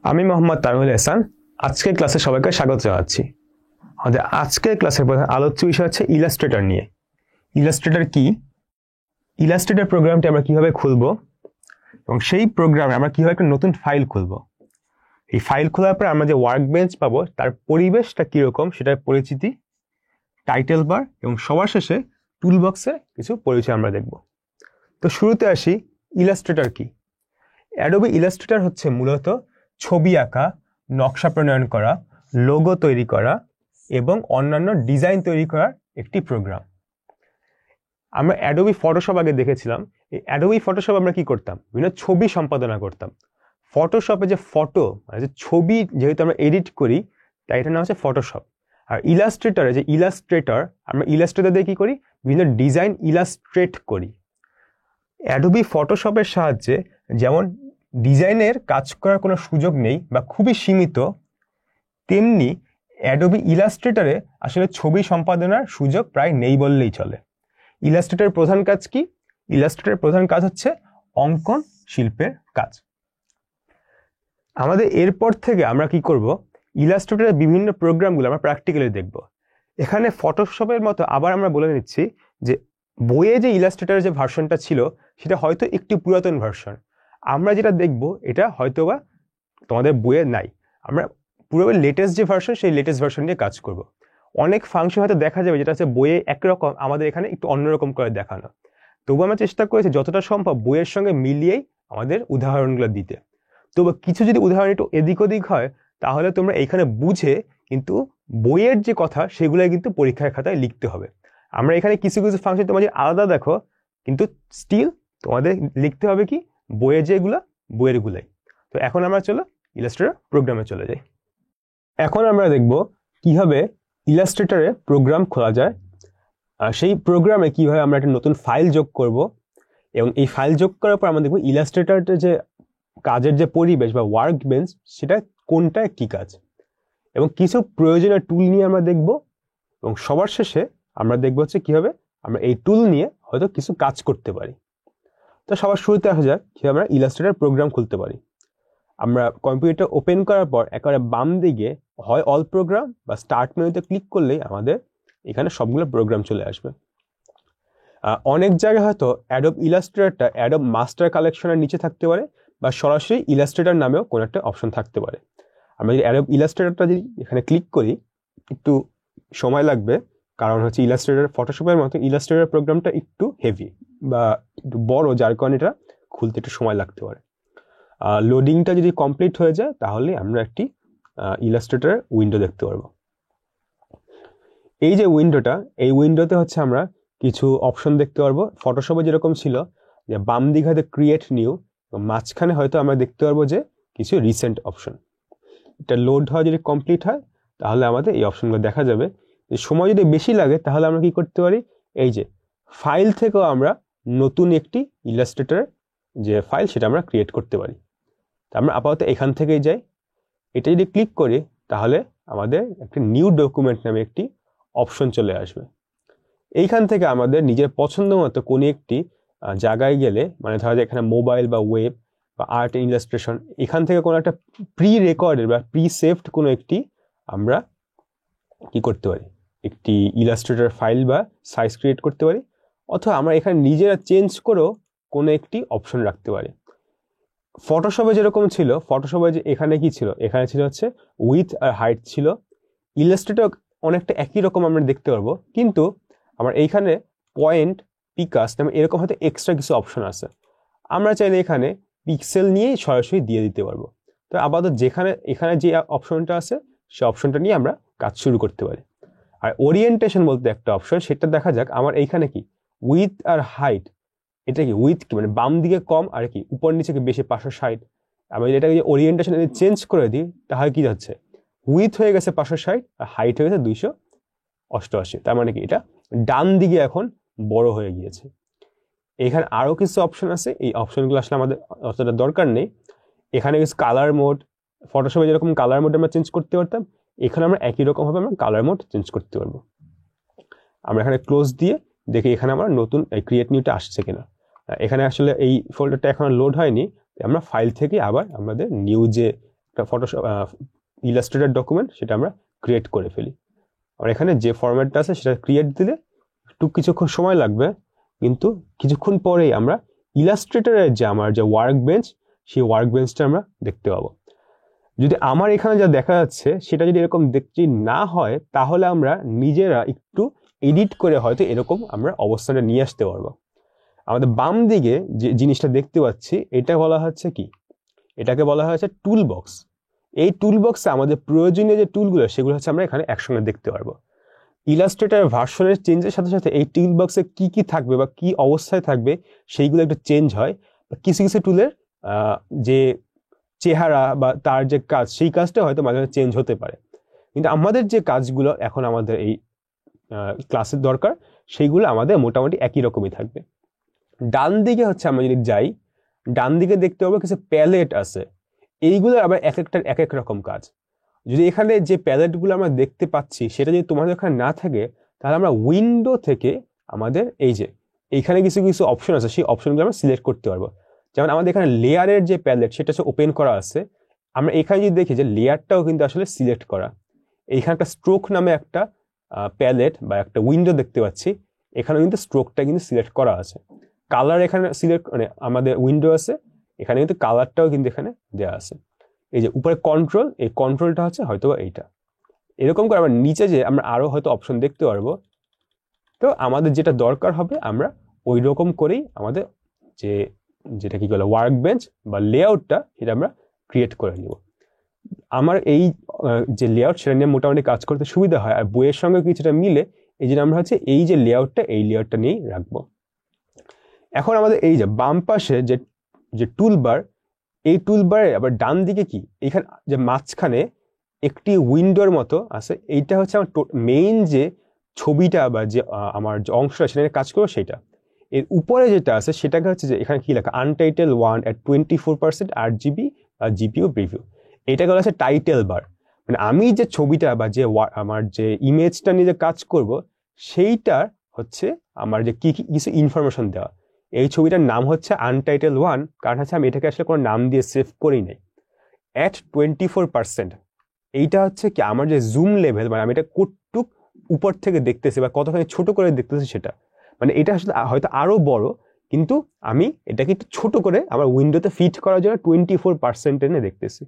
আমি মোহাম্মদ তামিমুল এহসান আজকের ক্লাসে সবাইকে স্বাগত জানাচ্ছি। আমাদের আজকের ক্লাসের প্রধান আলোচ্য বিষয় হচ্ছে ইলাস্ট্রেটর নিয়ে। ইলাস্ট্রেটর কি, ইলাস্ট্রেটর প্রোগ্রামটি আমরা কিভাবে খুলব এবং সেই প্রোগ্রামে আমরা কিভাবে একটা নতুন ফাইল খুলব। এই ফাইল খোলার পর আমরা যে ওয়ার্কবেঞ্চ পাবো তার পরিবেশটা কিরকম সেটার পরিচিতি, টাইটেল বার এবং সবার শেষে টুলবক্সের কিছু পরিচয় আমরা দেখব। তো শুরুতে আসি, ইলাস্ট্রেটর কি। অ্যাডোবি ইলাস্ট্রেটর হচ্ছে মূলত ছবি আঁকা, নকশা প্রণয়ন করা, লোগো তৈরি করা এবং অন্যান্য ডিজাইন তৈরি করার একটি প্রোগ্রাম। আমরা অ্যাডোবি ফটোশপ আগে দেখেছিলাম। এই অ্যাডোবি ফটোশপ আমরা কি করতাম, বিভিন্ন ছবি সম্পাদনা করতাম। ফটোশপে যে ফটো মানে যে ছবি যেহেতু আমরা এডিট করি তাই এটার নাম হচ্ছে ফটোশপ। আর ইলাস্ট্রেটরে যে ইলাস্ট্রেটর, আমরা ইলাস্ট্রেটর দিয়ে কি করি, বিভিন্ন ডিজাইন ইলাস্ট্রেট করি। অ্যাডোবি ফটোশপের সাহায্যে যেমন ডিজাইনের কাজ করার কোনো সুযোগ নেই বা খুবই সীমিত, তেমনি অ্যাডোবি ইলাস্ট্রেটরে আসলে ছবি সম্পাদনার সুযোগ প্রায় নেই বললেই চলে। ইলাস্ট্রেটরের প্রধান কাজ কি? ইলাস্ট্রেটরের প্রধান কাজ হচ্ছে অঙ্কন শিল্পের কাজ। আমাদের এরপর থেকে আমরা কি করব, ইলাস্ট্রেটরের বিভিন্ন প্রোগ্রামগুলো আমরা প্র্যাকটিক্যালি দেখব। এখানে ফটোশপের মতো আবার আমরা বলে নিচ্ছি যে বইয়ে যে ইলাস্ট্রেটরের যে ভার্সনটা ছিল সেটা হয়তো একটু পুরাতন ভার্সন। আমরা যেটা দেখব এটা হয়তোবা তোমাদের বইয়ে নাই। আমরা পুরো লেটেস্ট যে ভার্সন সেই লেটেস্ট ভার্সন নিয়ে কাজ করব। অনেক ফাংশন হয়তো দেখা যাবে যেটা হচ্ছে বইয়ে একরকম, আমাদের এখানে একটু অন্যরকম করে দেখানো। তবু আমরা চেষ্টা করেছি যতটা সম্ভব বইয়ের সঙ্গে মিলিয়েই আমাদের উদাহরণগুলো দিতে। তবু কিছু যদি উদাহরণ একটু এদিক ওদিক হয় তাহলে তোমরা এইখানে বুঝে কিন্তু বইয়ের যে কথা সেগুলোই কিন্তু পরীক্ষার খাতায় লিখতে হবে। আমরা এখানে কিছু কিছু ফাংশন তোমাদের আলাদা দেখো, কিন্তু স্টিল তোমাদের লিখতে হবে কি বইয়ের যেগুলো বইয়েরগুলাই। তো এখন আমরা চলো ইলাস্ট্রেটর প্রোগ্রামে চলে যাই। এখন আমরা দেখব কিভাবে ইলাস্ট্রেটরে প্রোগ্রাম খোলা যায়, আর সেই প্রোগ্রামে কিভাবে আমরা একটা নতুন ফাইল যোগ করব এবং এই ফাইল যোগ করার পর আমরা দেখব ইলাস্ট্রেটরের যে কাজের যে পরিবেশ বা ওয়ার্ক বেঞ্চ সেটা কোনটা কি কাজ, এবং কিছু প্রয়োজনীয় টুল নিয়ে আমরা দেখব, এবং সবার শেষে আমরা দেখব হচ্ছে কিভাবে আমরা এই টুল নিয়ে হয়তো কিছু কাজ করতে পারি। তো সবার শুরুতে আসা যাক কিভাবে আমরা ইলাস্ট্রেটর প্রোগ্রাম খুলতে পারি। আমরা কম্পিউটার ওপেন করার পর একেবারে বাম দিকে হয় অল প্রোগ্রাম বা স্টার্ট মেনুতে ক্লিক করলেই আমাদের এখানে সবগুলো প্রোগ্রাম চলে আসবে। অনেক জায়গায় হয়তো অ্যাডোব ইলাস্ট্রেটরটা অ্যাডোব মাস্টার কালেকশনের নিচে থাকতে পারে বা সরাসরি ইলাস্ট্রেটর নামেও কোনো একটা অপশন থাকতে পারে। আমরা যদি অ্যাডোব ইলাস্ট্রেটরটা যদি এখানে ক্লিক করি একটু সময় লাগবে, কারণ হচ্ছে ইলাস্ট্রেটর ফটোশপের মতো ইলাস্ট্রেটর প্রোগ্রামটা একটু হেভি বা একটু বড়, যার কারণে এটা খুলতে একটু সময় লাগতে পারে। লোডিংটা যদি কমপ্লিট হয়ে যায় তাহলে আমরা একটি ইলাস্ট্রেটর উইন্ডো দেখতে পারবো। এই যে উইন্ডোটা, এই উইন্ডোতে হচ্ছে আমরা কিছু অপশন দেখতে পারবো। ফটোশপে যেরকম ছিল যে বাম দিকে হয়তো ক্রিয়েট নিউ, মাঝখানে হয়তো আমরা দেখতে পারবো যে কিছু রিসেন্ট অপশন। এটা লোড হয়, যদি কমপ্লিট হয় তাহলে আমাদের এই অপশনগুলো দেখা যাবে। সময় যদি বেশি লাগে তাহলে আমরা কি করতে পারি, এই যে ফাইল থেকেও আমরা নতুন একটি ইলাস্ট্রেটর যে ফাইল সেটা আমরা ক্রিয়েট করতে পারি। আমরা আপাতত এখান থেকেই যাই। এটা যদি ক্লিক করি তাহলে আমাদের একটা নিউ ডকুমেন্ট নামে একটি অপশন চলে আসবে। এইখান থেকে আমাদের নিজের পছন্দ মতো কোনো একটি জায়গায় গেলে, মানে ধরা যায় এখানে মোবাইল বা ওয়েব বা আর্ট ইলাস্ট্রেশন, এখান থেকে কোনো একটা প্রি রেকর্ডেড বা প্রি সেভড কোনো একটি আমরা কি করতে পারি, একটি ইলাস্ট্রেটর ফাইল বা সাইজ ক্রিয়েট করতে পারি, অথবা আমরা এখানে নিজেরা চেঞ্জ করেও কোনো একটি অপশন রাখতে পারি। ফটোশপে যেরকম ছিল, ফটোশপে যে এখানে কি ছিল, এখানে ছিল হচ্ছে উইথ আর হাইট ছিল। ইলাস্ট্রেটর অনেকটা একই রকম আমরা দেখতে পারবো, কিন্তু আমার এইখানে পয়েন্ট, পিকাস নামে এরকম হয়তো এক্সট্রা কিছু অপশন আছে। আমরা চাইলে এখানে পিক্সেল নিয়েই সরাসরি দিয়ে দিতে পারবো। তো আপাতত যেখানে এখানে যে অপশনটা আছে সেই অপশনটা নিয়ে আমরা কাজ শুরু করতে পারি। আর ওরিয়েন্টেশন বলতে একটা অপশন, সেটা দেখা যাক। আমার এইখানে কি উইথ আর হাইট, এটা কি উইথ কি মানে বাম দিকে কম আর কি উপর নিচে কি বেশি 560। আমি এটাকে যে ওরিয়েন্টেশন চেঞ্জ করে দিই তাহলে কি যাচ্ছে, উইথ হয়ে গেছে 560 আর হাইট হয়ে গেছে 288। তার মানে কি এটা ডান দিকে এখন বড় হয়ে গিয়েছে। এখানে আরো কিছু অপশন আছে, এই অপশনগুলো আসলে আমাদের অতটা দরকার নেই। এখানে কিছু কালার মোড, ফটোশপে যেরকম কালার মোড আমরা চেঞ্জ করতে পারতাম, এখানে আমরা একই রকম ভাবে আমরা কালার মোড চেঞ্জ করতে পারবো। আমরা এখানে ক্লোজ দিয়ে দেখি এখানে আমার নতুন ক্রিয়েট নিউটা আসছে কিনা। এখানে আসলে এই ফোল্ডারটা এখন লোড হয়নি, আমরা ফাইল থেকে আবার আমাদের নিউ যে একটা ফটোশপ ইলাস্ট্রেটর ডকুমেন্ট সেটা আমরা ক্রিয়েট করে ফেলি। আর এখানে যে ফরম্যাটটা আছে সেটা ক্রিয়েট দিলে একটু কিছুক্ষণ সময় লাগবে, কিন্তু কিছুক্ষণ পরেই আমরা ইলাস্ট্রেটরের যে আমার যে ওয়ার্ক বেঞ্চ, সেই ওয়ার্ক বেঞ্চটা আমরা দেখতে পাবো। যদি আমার এখানে যা দেখা যাচ্ছে সেটা যদি এরকম দেখতে না হয়, তাহলে আমরা নিজেরা একটু এডিট করে হয়তো এরকম আমরা অবস্থানে নিয়ে আসতে পারবো। আমাদের বাম দিকে যে জিনিসটা দেখতে পাচ্ছি এটা বলা হচ্ছে কি, এটাকে বলা হচ্ছে টুল বক্স। এই টুল বক্সে আমাদের প্রয়োজনীয় যে টুলগুলো সেগুলো হচ্ছে আমরা এখানে একসঙ্গে দেখতে পারবো। ইলাস্ট্রেটর ভার্সনের চেঞ্জের সাথে সাথে এই টুল বক্সে কি কি থাকবে বা কি অবস্থায় থাকবে সেইগুলো একটু চেঞ্জ হয়। কিছু কিছু টুলের যে চেহারা বা তার যে কাজ, সেই কাজটা হয়তো মাঝে মাঝে চেঞ্জ হতে পারে, কিন্তু আমাদের যে কাজগুলো এখন আমাদের এই ক্লাসের দরকার সেইগুলো আমাদের মোটামুটি একই রকমই থাকবে। ডান দিকে হচ্ছে আমরা যদি যাই, ডান দিকে দেখতে পাবো কিছু প্যালেট আছে, এইগুলো আবার এক একটার এক এক রকম কাজ। যদি এখানে যে প্যালেটগুলো আমরা দেখতে পাচ্ছি সেটা যদি তোমাদের ওখানে না থাকে, তাহলে আমরা উইন্ডো থেকে আমাদের এই যে এইখানে কিছু কিছু অপশন আছে, সেই অপশনগুলো আমরা সিলেক্ট করতে পারবো। যেমন আমাদের এখানে লেয়ারের যে প্যালেট সেটা হচ্ছে ওপেন করা আছে, আমরা এখানে যদি দেখি যে লেয়ারটাও কিন্তু আসলে সিলেক্ট করা। এইখানে একটা স্ট্রোক নামে একটা প্যালেট বা একটা উইন্ডো দেখতে পাচ্ছি, এখানে কিন্তু স্ট্রোকটা কিন্তু সিলেক্ট করা আছে। কালার এখানে সিলেক্ট মানে আমাদের উইন্ডো আছে, এখানে কিন্তু কালারটাও কিন্তু এখানে দেওয়া আছে। এই যে উপরে কন্ট্রোল, এই কন্ট্রোলটা হচ্ছে হয়তো এইটা। এরকম করে আমরা নিচে যে আমরা আরো হয়তো অপশন দেখতে পারবো। তো আমাদের যেটা দরকার হবে আমরা ওই রকম করেই আমাদের যেটা কি বলে ওয়ার্ক বেঞ্চ বা লেআউটটা সেটা আমরা ক্রিয়েট করে নিব। আমার এই যে লেআউট সেটা নিয়ে মোটামুটি কাজ করতে সুবিধা হয়, আর বইয়ের সঙ্গে কিছুটা মিলে, এই জন্য আমরা হচ্ছে এই যে লেআউটটা এই লেআউটটা নিয়েই রাখবো। এখন আমাদের এই যে বাম পাশে যে টুলবার, এই টুলবারে আবার ডান দিকে কি এখানে যে মাঝখানে একটি উইন্ডোর মতো আছে, এইটা হচ্ছে আমার মেইন যে ছবিটা বা যে আমার যে অংশটা সেটা নিয়ে কাজ করবো সেটা। এর উপরে যেটা আছে সেটাকে হচ্ছে যে এখানে কি লেখা untitled 1 at 24% RGB GPU preview, এটাকে বলা আছে টাইটেল বার। মানে আমি যে ছবিটা বা যে আমার যে ইমেজটা নিয়ে যে কাজ করব সেইটার হচ্ছে আমার যে কি কিছু ইনফরমেশন দেওয়া। এই ছবিটার নাম হচ্ছে আনটাইটেল 1, কারণ হচ্ছে আমি এটাকে আসলে কোনো নাম দিয়ে সেভ করি নাই। at 24%, এইটা হচ্ছে কি আমার যে জুম লেভেল, মানে আমি এটা কতটুক উপর থেকে দেখতেছি বা কতখানি ছোট করে দেখতেছি সেটা, মানে এটা আসলে হয়তো আরো বড়, কিন্তু আমি এটাকে একটু ছোট করে আমার উইন্ডোতে ফিট করার জন্য 24% এনে দেখতেছি।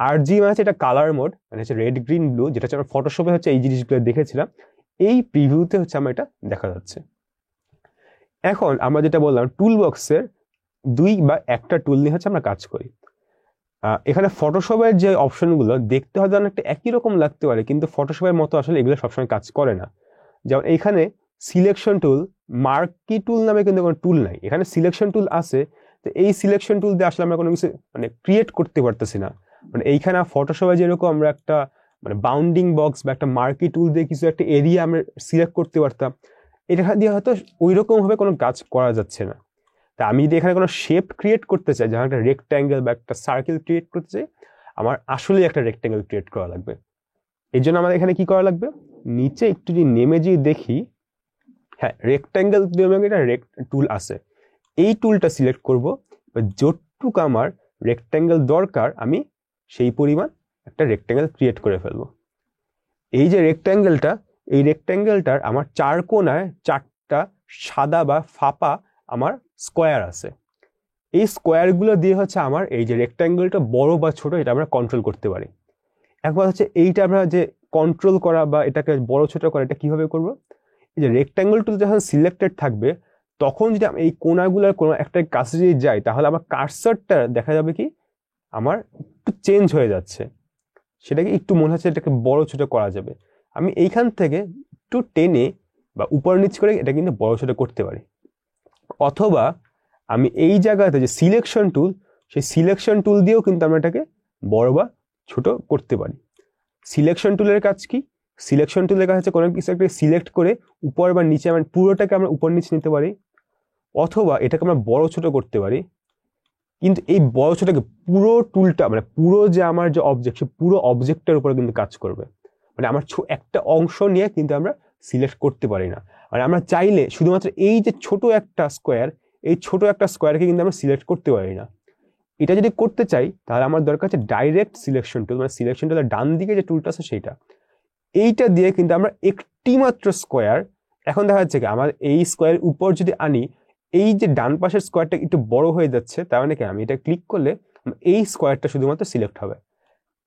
আর জি মানে হচ্ছে এটা কালার মোড, মানে হচ্ছে রেড গ্রিন ব্লু, যেটা হচ্ছে আমরা ফটোশপে হচ্ছে এই জিনিসগুলো দেখেছিলাম, এই প্রিভিউতে হচ্ছে আমার এটা দেখা যাচ্ছে। এখন আমরা যেটা বললাম টুল বক্সের দুই বা একটা টুল নিয়ে হচ্ছে আমরা কাজ করি। এখানে ফটোশপের যে অপশনগুলো দেখতে হয়তো অনেকটা একই রকম লাগতে পারে, কিন্তু ফটোশপের মতো আসলে এগুলো সবসময় কাজ করে না। যেমন এইখানে সিলেকশন টুল, মার্কি টুল নামে কিন্তু কোনো টুল নাই, এখানে সিলেকশন টুল আছে। তো এই সিলেকশন টুল দিয়ে আসলে আমরা কোনো কিছু মানে ক্রিয়েট করতে পারতেছি না। মানে এইখানে ফটোশপে যেরকম আমরা একটা মানে বাউন্ডিং বক্স বা একটা মার্কি টুল দিয়ে কিছু একটা এরিয়া আমরা সিলেক্ট করতে পারতাম, এটা দিয়ে হয়তো ওই রকম ভাবে কোনো কাজ করা যাচ্ছে না। তা আমি যদি এখানে কোনো শেপ ক্রিয়েট করতে চাই, যেমন একটা রেক্ট্যাঙ্গেল বা একটা সার্কেল ক্রিয়েট করতে চাই, আমার আসলে একটা রেক্ট্যাঙ্গেল ক্রিয়েট করা লাগবে। এই জন্য আমাদের এখানে কি করা লাগবে, নিচে একটু যদি নেমে যদি দেখি, হ্যাঁ রেক্ট্যাঙ্গেল একটা টুল আছে, এই টুলটা সিলেক্ট করব। যতটুকু আমার রেক্ট্যাঙ্গেল দরকার আমি সেই পরিমাণ একটা রেক্ট্যাঙ্গেল ক্রিয়েট করে ফেলবো। এই যে রেক্ট্যাঙ্গেলটা, এই রেক্ট্যাঙ্গেলটার আমার চার কোণায় চারটা সাদা বা ফাঁপা আমার স্কোয়ার আছে। এই স্কোয়ারগুলো দিয়ে হচ্ছে আমার এই যে রেক্ট্যাঙ্গেলটা বড় বা ছোট এটা আমরা কন্ট্রোল করতে পারি। একবার হচ্ছে এইটা আমরা যে কন্ট্রোল করা বা এটাকে বড় ছোট করা, এটা কিভাবে করব, এই যে রেক্ট্যাঙ্গেল টুল যখন সিলেক্টেড থাকবে তখন যদি আমি এই কোণাগুলোর কোনো একটা কাছে যদি যাই, তাহলে আমার কার্সারটা দেখা যাবে কি আমার একটু চেঞ্জ হয়ে যাচ্ছে, সেটাকে একটু মনে হচ্ছে এটাকে বড় ছোট করা যাবে। আমি এইখান থেকে একটু টেনে বা উপর নিচ করে এটা কিন্তু বড় ছোট করতে পারি। অথবা আমি এই জায়গাতে যে সিলেকশন টুল, সেই সিলেকশন টুল দিয়েও কিন্তু আমরা এটাকে বড় বা ছোট করতে পারি। সিলেকশন টুলের কাজ কি, সিলেকশন টুলের কাজ হচ্ছে কোনো কিছু একটা সিলেক্ট করে উপর বা নিচে আমরা পুরোটাকে আমরা উপর নিচে নিতে পারি, অথবা এটাকে আমরা বড় ছোট করতে পারি। কিন্তু এই বড় ছোটকে পুরো টুলটা মানে পুরো যে আমার যে অবজেক্ট, সে পুরো অবজেক্টের উপরে কিন্তু কাজ করবে। মানে আমার একটা অংশ নিয়ে কিন্তু আমরা সিলেক্ট করতে পারি না। মানে আমরা চাইলে শুধুমাত্র এই যে ছোট একটা স্কোয়ার, এই ছোট একটা স্কোয়ারকে কিন্তু আমরা সিলেক্ট করতে পারি না। এটা যদি করতে চাই তাহলে আমার দরকার আছে ডাইরেক্ট সিলেকশন টুল, মানে সিলেকশন টুলের ডান দিকে যে টুলটা আছে সেইটা। এইটা দিয়ে কিন্তু আমরা একটি মাত্র স্কোয়ার, এখন দেখা যাচ্ছে কি আমার এই স্কোয়ারের উপর যদি আনি, এই যে ডান পাশের স্কোয়ারটা একটু বড় হয়ে যাচ্ছে, তার মানে কি আমি এটা ক্লিক করলে এই স্কোয়ারটা শুধুমাত্র সিলেক্ট হবে।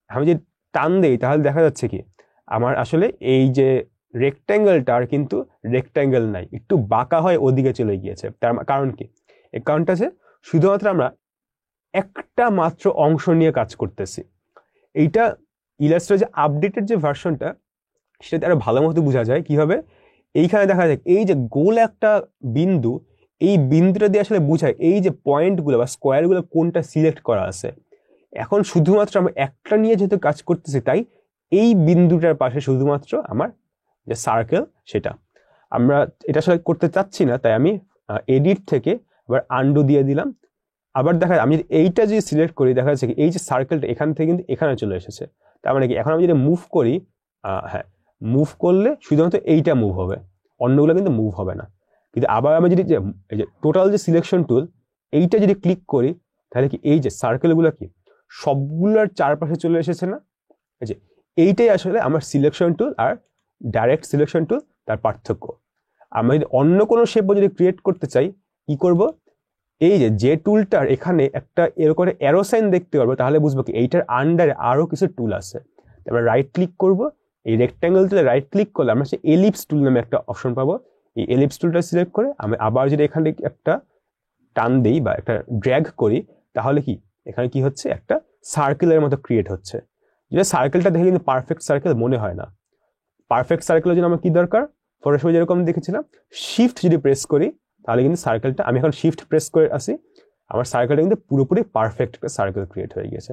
আমি যদি টান দেই তাহলে দেখা যাচ্ছে কি আমার আসলে এই যে রেক্ট্যাঙ্গেলটার কিন্তু রেক্ট্যাঙ্গেল নাই, একটু বাঁকা হয়ে ওদিকে চলে গিয়েছে। তার কারণ কি? এই কারণটা আছে শুধুমাত্র আমরা একটা মাত্র অংশ নিয়ে কাজ করতেছি। এইটা ইলাস্ট্রেটর যে আপডেটেড যে ভার্সনটা, সেটাতে আরো ভালো মতো বোঝা যায় কিভাবে। এইখানে দেখা যায় এই যে গোল একটা বিন্দু, এই বিন্দুটা দিয়ে আসলে বোঝায় এই যে পয়েন্টগুলো বা স্কোয়ারগুলো কোনটা সিলেক্ট করা আছে। এখন শুধুমাত্র আমরা একটা নিয়ে যেহেতু কাজ করতেছি, তাই এই বিন্দুটার পাশে শুধুমাত্র আমার যে সার্কেল সেটা আমরা এটা আসলে করতে চাচ্ছি না, তাই আমি এডিট থেকে আবার আন্ডু দিয়ে দিলাম। আবার দেখা যায় আমি এইটা যদি সিলেক্ট করি, দেখা যাচ্ছে কি এই যে সার্কেলটা এখান থেকে কিন্তু এখানে চলে এসেছে। তার মানে কি এখন আমি যদি মুভ করি, হ্যাঁ মুভ করলে শুধুমাত্র এইটা মুভ হবে, অন্যগুলো কিন্তু মুভ হবে না। কিন্তু আবার আমি যদি এই যে টোটাল যে সিলেকশন টুল এইটা যদি ক্লিক করি, তাহলে কি এই যে সার্কেলগুলো কি সবগুলোর চারপাশে চলে এসেছে না? এই যে এইটাই আসলে আমার সিলেকশন টুল আর ডাইরেক্ট সিলেকশন টুল তার পার্থক্য। আমি যদি অন্য কোনো শেপও যদি ক্রিয়েট করতে চাই, কি করব, এই যে টুলটার এখানে একটা এরকম অ্যারো সাইন দেখতে পারবো, তাহলে বুঝবো কি এইটার আন্ডারে আরো কিছু টুল আছে। তারপরে রাইট ক্লিক করব, এই রেক্ট্যাঙ্গেল টুলে রাইট ক্লিক করলে আমরা সেই এলিপস টুল নামে একটা অপশন পাবো। এই এলিপস টুলটা সিলেক্ট করে আমি আবার যদি এখানে একটা টান দিই বা একটা ড্র্যাগ করি, তাহলে কি এখানে কি হচ্ছে, একটা সার্কেলের মতো ক্রিয়েট হচ্ছে। যেটা সার্কেলটা দেখে কিন্তু পারফেক্ট সার্কেল মনে হয় না। পারফেক্ট সার্কেলের জন্য আমার কি দরকার, ফটোশপে যেরকম দেখেছিলাম শিফট যদি প্রেস করি, তাহলে কিন্তু সার্কেলটা, আমি এখন শিফট প্রেস করে আসি, আমার সার্কেলটা কিন্তু পুরোপুরি পারফেক্ট একটা সার্কেল ক্রিয়েট হয়ে গেছে।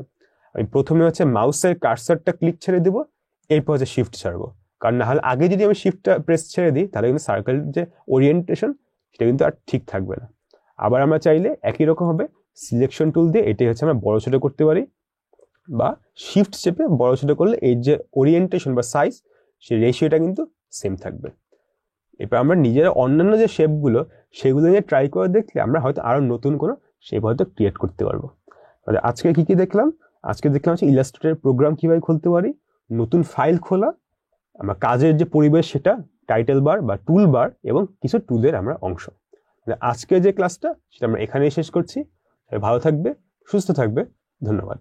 আমি প্রথমে হচ্ছে মাউসের কার্সারটা ক্লিক ছেড়ে দিব, এরপর হচ্ছে শিফট ছাড়বো, কারণ না হলে আগে যদি আমি শিফটটা প্রেস ছেড়ে দিই তাহলে কিন্তু সার্কেলের যে ওরিয়েন্টেশন সেটা কিন্তু আর ঠিক থাকবে না। আবার আমরা চাইলে একই রকম হবে সিলেকশন টুল দিয়ে এটাই হচ্ছে আমরা বড় ছোট করতে পারি, বা শিফট চেপে বড় ছোট করলে এই যে ওরিয়েন্টেশন বা সাইজ সেই রেশিওটা কিন্তু সেম থাকবে। এবার আমরা নিজেরা অন্যান্য যে শেপগুলো সেগুলো নিয়ে ট্রাই করে দেখলে আমরা হয়তো আরো নতুন কোনো শেপ হয়তো ক্রিয়েট করতে পারবো। তাহলে আজকে কি দেখলাম, আজকে দেখলাম হচ্ছে ইলাস্ট্রেটরের প্রোগ্রাম কিভাবে খুলতে পারি, নতুন ফাইল খোলা, আমরা কাজের যে পরিবেশ সেটা, টাইটেল বার বা টুল বার এবং কিছু টুলের আমরা অংশ। আজকে যে ক্লাসটা সেটা আমরা এখানেই শেষ করছি। ভালো থাকবে, সুস্থ থাকবে, ধন্যবাদ।